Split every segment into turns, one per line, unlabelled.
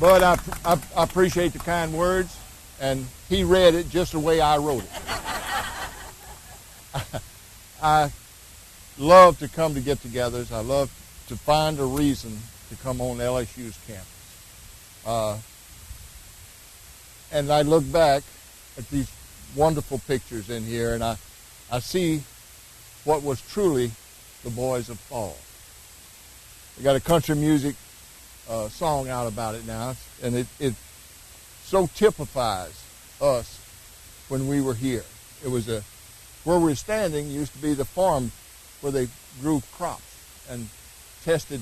But I appreciate the kind words, and he read it just the way I wrote it. I love to come to get-togethers. I love to find a reason to come on LSU's campus. And I look back at these wonderful pictures in here, and I see what was truly the boys of fall. We got a country music song out about it now, and it so typifies us when we were here. It was where we were standing used to be the farm where they grew crops and tested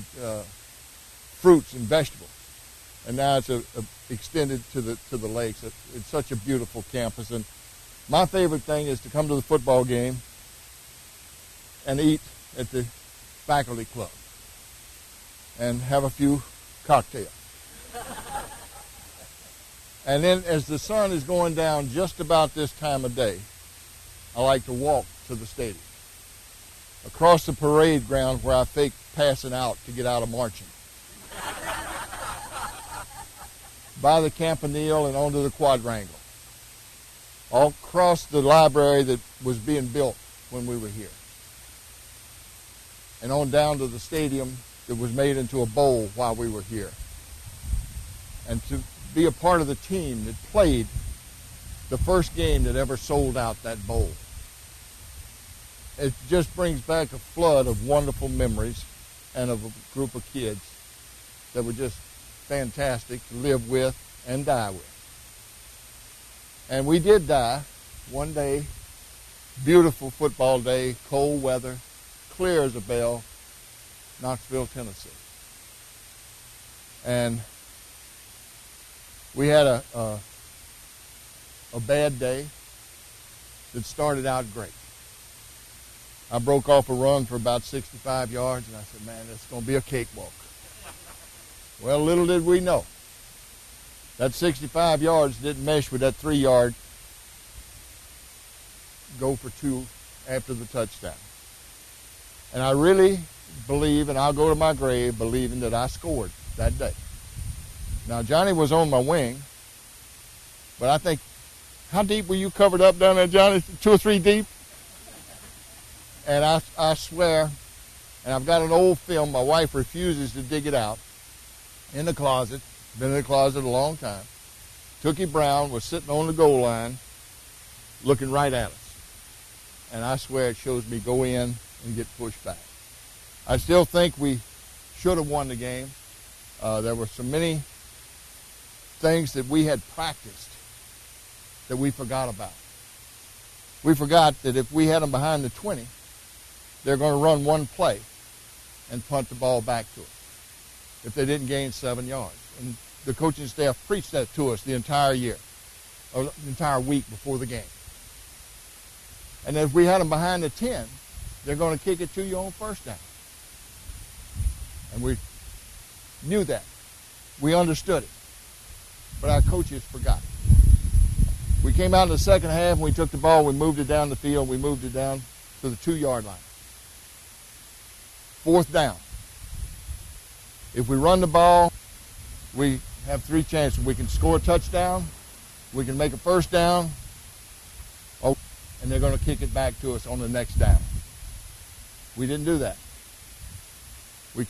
fruits and vegetables, and now it's extended to the lakes. It's such a beautiful campus, and my favorite thing is to come to the football game and eat at the faculty club and have a few cocktails. And then as the sun is going down just about this time of day, I like to walk to the stadium, across the parade ground where I fake passing out to get out of marching, by the campanile and onto the quadrangle, all across the library that was being built when we were here, and on down to the stadium that was made into a bowl while we were here, and to be a part of the team that played the first game that ever sold out that bowl. It just brings back a flood of wonderful memories and of a group of kids that were just fantastic to live with and die with. And we did die one day, beautiful football day, cold weather, clear as a bell, Knoxville, Tennessee. And we had a bad day that started out great. I broke off a run for about 65 yards, and I said, man, it's going to be a cakewalk. Well, little did we know, that 65 yards didn't mesh with that 3-yard go for 2 after the touchdown. And I really believe, and I'll go to my grave believing that I scored that day. Now, Johnny was on my wing, but I think, how deep were you covered up down there, Johnny? 2 or 3 deep? And I swear, and I've got an old film, my wife refuses to dig it out, in the closet, been in the closet a long time. Tookie Brown was sitting on the goal line looking right at us. And I swear it shows me go in and get pushed back. I still think we should have won the game. There were so many things that we had practiced that we forgot about. We forgot that if we had them behind the 20, they're going to run one play and punt the ball back to us if they didn't gain 7 yards. And the coaching staff preached that to us the entire year, or the entire week before the game. And if we had them behind the 10, they're going to kick it to you on first down. And we knew that. We understood it. But our coaches forgot it. We came out in the second half, and we took the ball, we moved it down the field, we moved it down to the 2-yard line. 4th down. If we run the ball, we have 3 chances. We can score a touchdown, we can make a first down, and they're going to kick it back to us on the next down. We didn't do that. We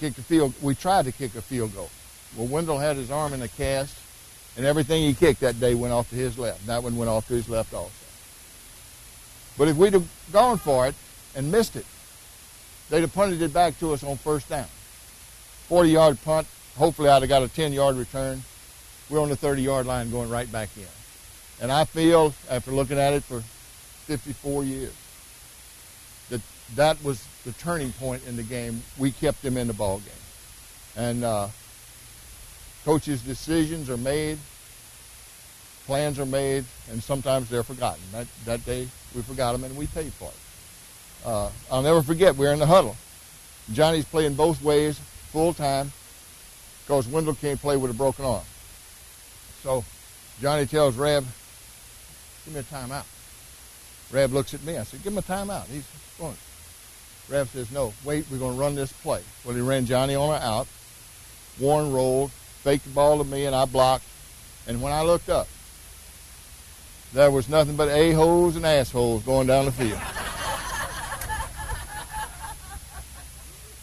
tried to kick a field goal. Well, Wendell had his arm in a cast, and everything he kicked that day went off to his left. That one went off to his left also. But if we'd have gone for it and missed it, they'd have punted it back to us on first down. 40-yard punt. Hopefully I'd have got a 10-yard return. We're on the 30-yard line going right back in. And I feel, after looking at it for 54 years, that was the turning point in the game. We kept them in the ball game. And coaches' decisions are made, plans are made, and sometimes they're forgotten. That day we forgot them and we paid for it. I'll never forget, we were in the huddle. Johnny's playing both ways, full time, because Wendell can't play with a broken arm. So Johnny tells Reb, give me a timeout. Reb looks at me. I said, give him a timeout. He's going. Reb says, no, wait, we're going to run this play. Well, he ran Johnny on an out. Warren rolled, faked the ball to me, and I blocked. And when I looked up, there was nothing but a-holes and assholes going down the field.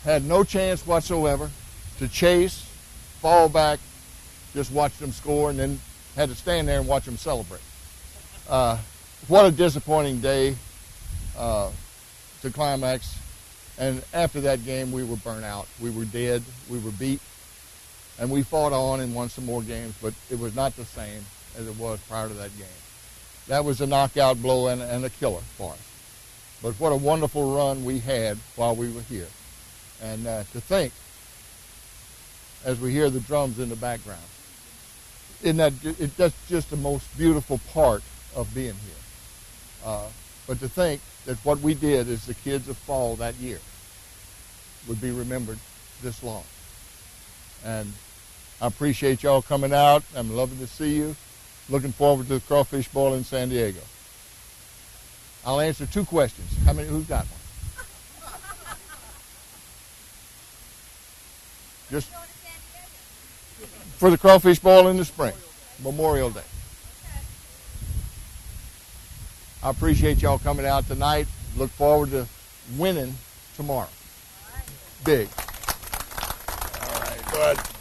Had no chance whatsoever to chase, fall back, just watch them score, and then had to stand there and watch them celebrate. What a disappointing day to climax. And after that game, we were burnt out. We were dead. We were beat. And we fought on and won some more games, but it was not the same as it was prior to that game. That was a knockout blow and a killer for us. But what a wonderful run we had while we were here. And to think, as we hear the drums in the background, that's just the most beautiful part of being here. But to think that what we did as the kids of fall that year would be remembered this long. And I appreciate y'all coming out. I'm loving to see you. Looking forward to the crawfish boil in San Diego. I'll answer 2 questions. Who's got one? Just for the crawfish boil in the spring, Memorial Day. I appreciate y'all coming out tonight. Look forward to winning tomorrow. Big. All right, go ahead.